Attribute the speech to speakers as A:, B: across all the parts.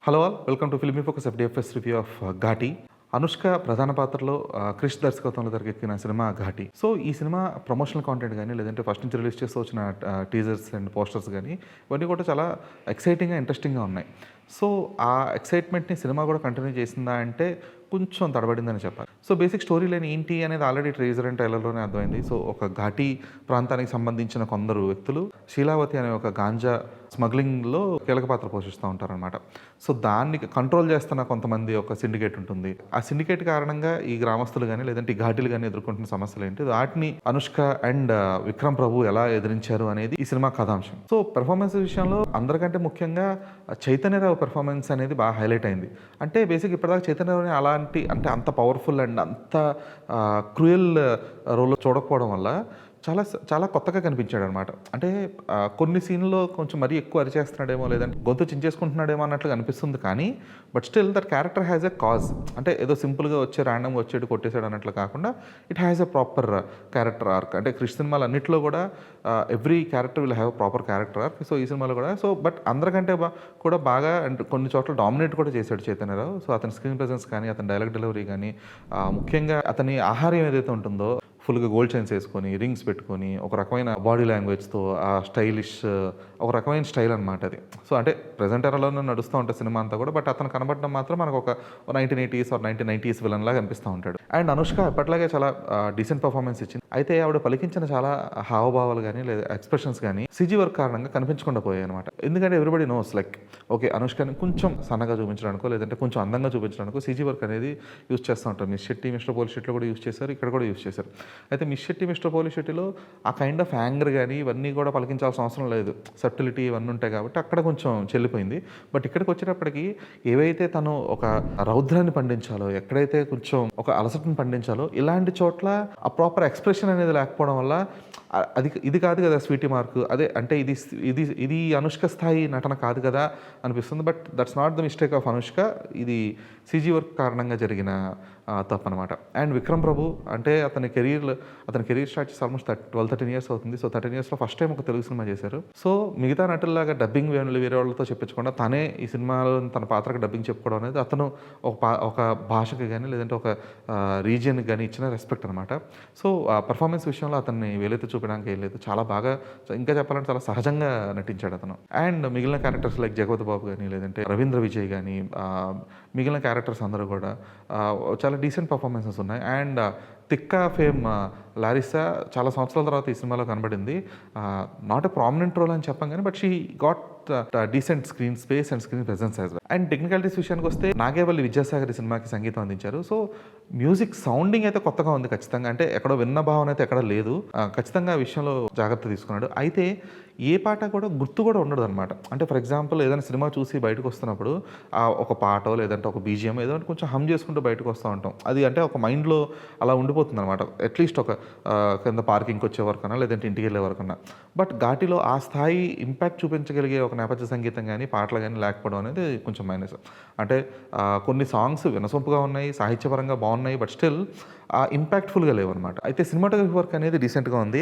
A: Hello all, welcome to filmy focus FDFS review of Ghaati. Anushka ప్రధాన పాత్రలో క్రిష్ దర్శకత్వంలో తెరకెక్కిన సినిమా ఘాటి. సో ఈ సినిమా ప్రమోషనల్ కాంటెంట్ కానీ, లేదంటే ఫస్ట్ నుంచి రిలీజ్ చేస్తూ వచ్చిన టీజర్స్ అండ్ పోస్టర్స్ కానీ ఇవన్నీ కూడా చాలా ఎక్సైటింగ్గా, ఇంట్రెస్టింగ్గా ఉన్నాయి. సో ఆ ఎక్సైట్మెంట్ని సినిమా కూడా కంటిన్యూ చేసిందా అంటే కొంచెం తడబడిందని చెప్పాలి. సో బేసిక్ స్టోరీ లైన్ ఏంటి అనేది ఆల్రెడీ ట్రేజర్ అండ్ ట్రైలర్లోనే అర్థమైంది. సో ఒక ఘాటీ ప్రాంతానికి సంబంధించిన కొందరు వ్యక్తులు శీలావతి అనే ఒక గాంజా స్మగ్లింగ్లో కీలక పాత్ర పోషిస్తూ ఉంటారనమాట. సో దాన్ని కంట్రోల్ చేస్తున్న కొంతమంది ఒక సిండికేట్ ఉంటుంది. ఆ సిండికేట్ కారణంగా ఈ గ్రామస్తులు కానీ, లేదంటే ఈ ఘాటీలు కానీ ఎదుర్కొంటున్న సమస్యలు ఏంటి, వాటిని అనుష్క అండ్ విక్రమ్ ప్రభు ఎలా ఎదిరించారు అనేది ఈ సినిమా కథాంశం. సో పెర్ఫార్మెన్స్ విషయంలో అందరికంటే ముఖ్యంగా చైతన్యరావు పెర్ఫార్మెన్స్ అనేది బాగా హైలైట్ అయింది. అంటే బేసిక్ ఇప్పటిదాకా చైతన్యరావుని అలాంటి అంటే అంత పవర్ఫుల్ అండ్ అంత క్రూయల్ రోల్ చూడకపోవడం వల్ల చాలా చాలా కొత్తగా కనిపించాడు అనమాట. అంటే కొన్ని సీన్లో కొంచెం మరీ ఎక్కువ అరిచేస్తున్నాడేమో, లేదంటే గొంతు చించేసుకుంటున్నాడేమో అన్నట్లుగా అనిపిస్తుంది. కానీ but still that character has a cause. అంటే ఏదో సింపుల్గా వచ్చే ర్యాండమ్గా వచ్చేది కొట్టేశాడు అన్నట్లు కాకుండా it has a proper character arc. అంటే క్రిష్ సినిమాలు అన్నింటిలో కూడా every character will have proper character arc. So ఈ సినిమాలో కూడా బట్ అందరికంటే కూడా బాగా అండ్ కొన్ని చోట్ల డామినేట్ కూడా చేశాడు చైతన్యరావు. సో అతని స్క్రీన్ ప్రెజెన్స్ కానీ, అతని డైలాగ్ డెలివరీ కానీ, ముఖ్యంగా అతని ఆహారం ఏదైతే ఉంటుందో ఫుల్గా గోల్డ్ చైన్స్ వేసుకొని, రింగ్స్ పెట్టుకొని, ఒక రకమైన బాడీ లాంగ్వేజ్తో ఆ స్టైలిష్, ఒక రకమైన స్టైల్ అనమాట అది. సో అంటే ప్రజెంట్ ఎరాలోనే నడుస్తూ ఉంటుంది సినిమా అంతా కూడా. బట్ అతను కనబడడం మాత్రం మనకు ఒక 1980s ఆర్ 1990s విలన్ లాగా అనిపిస్తూ ఉంటాడు. అండ్ అనుష్క ఎప్పటిలాగే చాలా డీసెంట్ పర్ఫార్మెన్స్ ఇచ్చింది. అయితే ఆవిడ పలికించిన చాలా హావభావాలు కానీ, లేదా ఎక్స్ప్రెషన్స్ కానీ సిజీ వర్క్ కారణంగా కనిపించకుండా పోయాయి అనమాట. ఎందుకంటే ఎవ్రీబడి నోస్ లైక్ ఓకే, అనుష్కని కొంచెం సన్నగా చూపించడానికో, లేదంటే కొంచెం అందంగా చూపించడానికో సిజీ వర్క్ అనేది యూజ్ చేస్తూ ఉంటారు. మిస్ శెట్టి, మిస్టర్ పోలి శెట్టిలో కూడా యూజ్ చేశారు, ఇక్కడ కూడా యూజ్ చేశారు. అయితే మిస్ శెట్టి, మిస్టర్ పోలి శెట్టిలో ఆ కైండ్ ఆఫ్ యాంగర్ కానీ ఇవన్నీ కూడా పలికించాల్సిన అవసరం లేదు. సబ్టిలిటీ ఇవన్నీ ఉంటాయి కాబట్టి అక్కడ కొంచెం చెల్లిపోయింది. బట్ ఇక్కడికి వచ్చేటప్పటికి ఏవైతే తను ఒక రౌద్రాన్ని పండించాలో, ఎక్కడైతే కొంచెం ఒక అలసటను పండించాలో, ఇలాంటి చోట్ల ఆ ప్రాపర్ ఎక్స్ప్రెషన్ అనేది లేకపోవడం వల్ల ఇది కాదు కదా స్వీటీ మార్క్, అదే అంటే ఇది ఇది ఇది అనుష్క స్థాయి నటన కాదు కదా అనిపిస్తుంది. But that's not the mistake of Anushka. ఇది సిజీ వర్క్ కారణంగా జరిగిన తప్పనమాట. అండ్ విక్రమ్ ప్రభు అంటే అతని కెరీర్ స్టార్ట్ చేసి ఆల్మోస్ట్ 12-13 years అవుతుంది. సో 13 yearsలో ఫస్ట్ టైం ఒక తెలుగు సినిమా చేశారు. సో మిగతా నటుల్లాగా డబ్బింగ్ వేరే వాళ్ళతో చెప్పించకుండా తనే ఈ సినిమాలో తన పాత్రకు డబ్బింగ్ చెప్పుకోవడం అనేది అతను ఒక భాషకి కానీ, లేదంటే ఒక రీజియన్కి కానీ ఇచ్చిన రెస్పెక్ట్ అనమాట. సో ఆ పర్ఫార్మెన్స్ విషయంలో అతన్ని వేలైతే చూపడానికి ఏం లేదు, చాలా బాగా, ఇంకా చెప్పాలంటే చాలా సహజంగా నటించాడు అతను. అండ్ మిగిలిన క్యారెక్టర్స్ లైక్ జగపతి బాబు కానీ, లేదంటే రవీంద్ర విజయ్ కానీ, మిగిలిన క్యారెక్టర్స్ అందరూ కూడా చాలా డీసెంట్ పర్ఫార్మెన్సెస్ ఉన్నాయి. అండ్ తిక్కా ఫేమ్ లారిసా చాలా సంవత్సరాల తర్వాత ఈ సినిమాలో కనబడింది. నాట్ ఎ ప్రామినెంట్ రోల్ అని చెప్పాం కానీ, but she got decent screen space and screen presence as well. And technicalities విషయానికి వస్తే నాగేవల్లి విద్యాసాగర్ ఈ సినిమాకి సంగీతం అందించారు. సో మ్యూజిక్ సౌండింగ్ అయితే కొత్తగా ఉంది ఖచ్చితంగా. అంటే ఎక్కడో విన్న భావన అయితే ఎక్కడ లేదు. ఖచ్చితంగా ఆ విషయంలో జాగ్రత్త తీసుకున్నాడు. అయితే ఏ పాట కూడా గుర్తు కూడా ఉండదు అనమాట. అంటే ఫర్ ఎగ్జాంపుల్ ఏదైనా సినిమా చూసి బయటకు వస్తున్నప్పుడు ఒక పాటో, లేదంటే ఒక బీజిఎం ఏదో కొంచెం హమ్ చేసుకుంటూ బయటకు వస్తూ ఉంటాం. అది అంటే ఒక మైండ్లో అలా ఉండిపోతుంది అనమాట. అట్లీస్ట్ ఒక కింద పార్కింగ్కి వచ్చే వరకన్నా, లేదంటే ఇంటికి వెళ్ళే వరకన్నా. బట్ ఘాటిలో ఆ స్థాయి ఇంపాక్ట్ చూపించగలిగే ఒక నేపథ్య సంగీతం కానీ, పాటలు కానీ లేకపోవడం అనేది కొంచెం మైనస్. అంటే కొన్ని సాంగ్స్ వినసొంపుగా ఉన్నాయి, సాహిత్యపరంగా బాగున్నాయి, బట్ స్టిల్ ఇంపాక్ట్ఫుల్గా లేవు అనమాట. అయితే సినిమాటోగ్రఫీ వర్క్ అనేది డీసెంట్గా ఉంది.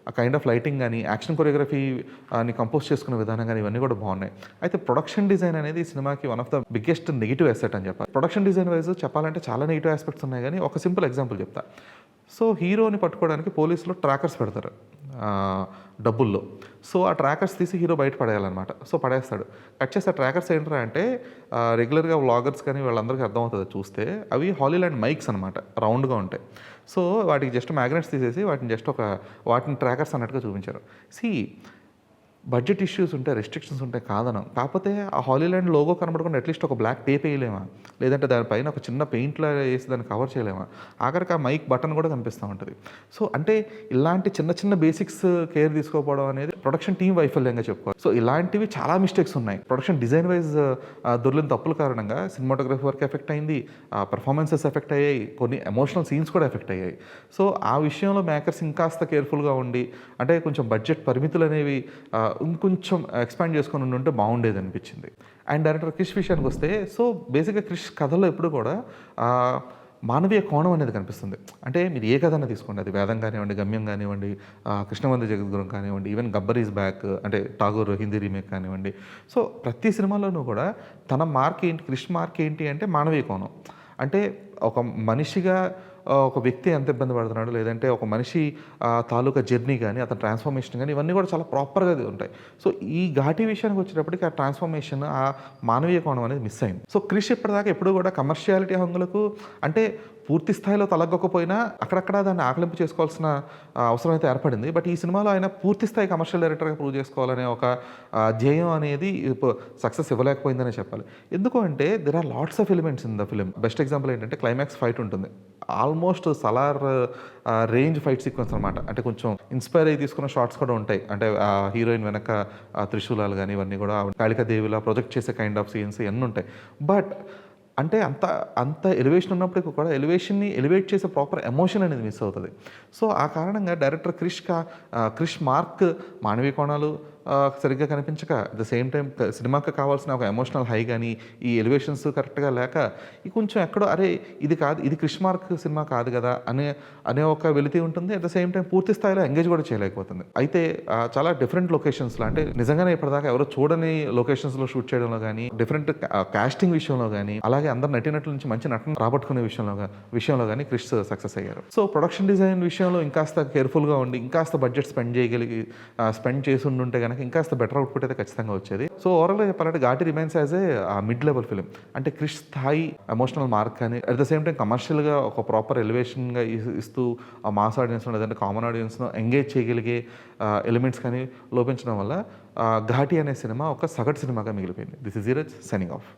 A: ఆ కైండ్ ఆఫ్ లైటింగ్ కానీ, యాక్షన్ కొరియోగ్రఫీని కంపోజ్ చేసుకునే విధానం కానీ ఇవన్నీ కూడా బాగున్నాయి. అయితే ప్రొడక్షన్ డిజైన్ అనేది ఈ సినిమాకి one of the biggest negative asset అని చెప్పాలి. ప్రొడక్షన్ డిజైన్ వైజ్ చెప్పాలంటే చాలా నెగిటివ్ ఆస్పెక్ట్స్ ఉన్నాయి. కానీ ఒక సింపుల్ ఎగ్జాంపుల్ చెప్తా. సో హీరోని పట్టుకోవడానికి పోలీసులు ట్రాకర్స్ పెడతారు డబ్బుల్లో. సో ఆ ట్రాకర్స్ తీసి హీరో బయట పడేయాలన్నమాట. సో పడేస్తాడు. కట్ చేస్తే ఆ ట్రాకర్స్ ఏంటంటే అంటే రెగ్యులర్గా వ్లాగర్స్ కానీ వాళ్ళందరికీ అర్థమవుతుంది చూస్తే, అవి హాలీలాండ్ మైక్స్ అనమాట, రౌండ్గా ఉంటాయి. సో వాటికి జస్ట్ మ్యాగ్నెట్స్ తీసేసి వాటిని ట్రాకర్స్ అన్నట్టుగా చూపించారు. బడ్జెట్ ఇష్యూస్ ఉంటాయి, రెస్ట్రిక్షన్స్ ఉంటాయి కాదనం. కాకపోతే ఆ హాలీలాండ్ లోగో కనబడకుండా అట్లీస్ట్ ఒక బ్లాక్ టేప్ వేయలేమా, లేదంటే దానిపైన ఒక చిన్న పెయింట్లో వేసి దాన్ని కవర్ చేయలేమా, ఆఖరికి ఆ మైక్ బటన్ కూడా కనిపిస్తూ ఉంటుంది. సో అంటే ఇలాంటి చిన్న చిన్న బేసిక్స్ కేర్ తీసుకోకపోవడం అనేది ప్రొడక్షన్ టీం వైఫల్యంగా చెప్పుకోవాలి. సో ఇలాంటివి చాలా మిస్టేక్స్ ఉన్నాయి. ప్రొడక్షన్ డిజైన్ వైజ్ దొరికిన తప్పుల కారణంగా సినిమాటోగ్రఫీ వర్క్ ఎఫెక్ట్ అయింది, పర్ఫార్మెన్సెస్ ఎఫెక్ట్ అయ్యాయి, కొన్ని ఎమోషనల్ సీన్స్ కూడా ఎఫెక్ట్ అయ్యాయి. సో ఆ విషయంలో మేకర్స్ ఇంకాస్త కేర్ఫుల్గా ఉండి, అంటే కొంచెం బడ్జెట్ పరిమితులు అనేవి ఇంకొంచెం ఎక్స్పాండ్ చేసుకొని ఉంటే బాగుండేది అనిపించింది. అండ్ డైరెక్టర్ క్రిష్ విషయానికి వస్తే, సో బేసిక్గా క్రిష్ కథలో ఎప్పుడు కూడా మానవీయ కోణం అనేది కనిపిస్తుంది. అంటే మీరు ఏ కథ అన్నా తీసుకోండి, అది వేదం కానివ్వండి, గమ్యం కానివ్వండి, కృష్ణవందే జగద్గురం కానివ్వండి, ఈవెన్ గబ్బర్ ఈజ్ బ్యాక్ అంటే ఠాగూర్ హిందీ రీమేక్ కానివ్వండి. సో ప్రతి సినిమాలోనూ కూడా తన మార్క్ ఏంటి, క్రిష్ మార్క్ ఏంటి అంటే మానవీయ కోణం. అంటే ఒక మనిషిగా ఒక వ్యక్తి ఎంత ఇబ్బంది పడుతున్నాడు, లేదంటే ఒక మనిషి తాలూకా జర్నీ కానీ, అతని ట్రాన్స్ఫర్మేషన్ కానీ, ఇవన్నీ కూడా చాలా ప్రాపర్గా ఉంటాయి. సో ఈ ఘాటీ విషయానికి వచ్చేటప్పటికి ఆ ట్రాన్స్ఫర్మేషన్, ఆ మానవీయ కోణం అనేది మిస్ అయింది. సో క్రిష్ ఇప్పటిదాకా ఎప్పుడు కూడా కమర్షియాలిటీ హంగులకు అంటే పూర్తి స్థాయిలో తలగ్గకపోయినా అక్కడక్కడ దాన్ని ఆకలింపు చేసుకోవాల్సిన అవసరం అయితే ఏర్పడింది. బట్ ఈ సినిమాలో ఆయన పూర్తి స్థాయి కమర్షియల్ డైరెక్టర్గా ప్రూవ్ చేసుకోవాలనే ఒక ధ్యేయం అనేది సక్సెస్ ఇవ్వలేకపోయిందనే చెప్పాలి. ఎందుకు అంటే there are lots of elements in the film. Best example ఏంటంటే క్లైమాక్స్ ఫైట్ ఉంటుంది. Almost Salaar range fight sequence అనమాట. అంటే కొంచెం ఇన్స్పైర్ అయ్యి తీసుకున్న షార్ట్స్ కూడా ఉంటాయి. అంటే హీరోయిన్ వెనక త్రిశూలాలు కానీ ఇవన్నీ కూడా కాళికాదేవిలా ప్రొజెక్ట్ చేసే కైండ్ ఆఫ్ సీన్స్ ఇవన్నీ ఉంటాయి. బట్ అంటే అంత అంత ఎలివేషన్ ఉన్నప్పటికీ కూడా ఎలివేషన్ని ఎలివేట్ చేసే ప్రాపర్ ఎమోషన్ అనేది మిస్ అవుతుంది. సో ఆ కారణంగా డైరెక్టర్ క్రిష్ మార్క్ మానవీయ కోణాలు సరిగ్గా కనిపించక, అట్ ద సేమ్ టైం సినిమాకి కావాల్సిన ఒక ఎమోషనల్ హై కానీ ఈ ఎలివేషన్స్ కరెక్ట్గా లేక ఈ కొంచెం ఎక్కడో అరే ఇది కాదు, ఇది క్రిష్ మార్క్ సినిమా కాదు కదా అనే ఒక వెలితి ఉంటుంది. అట్ ద సేమ్ టైం పూర్తి స్థాయిలో ఎంగేజ్ కూడా చేయలేకపోతుంది. అయితే చాలా డిఫరెంట్ లొకేషన్స్లో అంటే నిజంగానే ఇప్పటిదాకా ఎవరో చూడని లొకేషన్స్లో షూట్ చేయడంలో కానీ, డిఫరెంట్ కాస్టింగ్ విషయంలో కానీ, అలాగే అందరు నటినట్ల నుంచి మంచి నటన రాబట్టుకునే విషయంలో కానీ క్రిష్ సక్సెస్ అయ్యారు. సో ప్రొడక్షన్ డిజైన్ విషయంలో ఇంకాస్త కేర్ఫుల్గా ఉండి ఇంకాస్త బడ్జెట్ స్పెండ్ చేసి ఉండుంటే కనుక ఇంకాస్త బెటర్ అవుట్పుట్ అయితే ఖచ్చితంగా వచ్చేది. సో ఓవరాల్గా చెప్పాలంటే Ghaati remains as a mid level film. అంటే క్రిష్ స్థాయి ఎమోషనల్ మార్క్ కానీ, అట్ ద సేమ్ టైం కమర్షియల్గా ఒక ప్రాపర్ ఎలివేషన్గా ఇస్తూ ఆ మాస్ ఆడియన్స్ లేదంటే కామన్ ఆడియన్స్ను ఎంగేజ్ చేయగలిగే ఎలిమెంట్స్ కానీ లోపించడం వల్ల ఘాటి అనే సినిమా ఒక సగటు సినిమాగా మిగిలిపోయింది. This is Dheeraj signing off.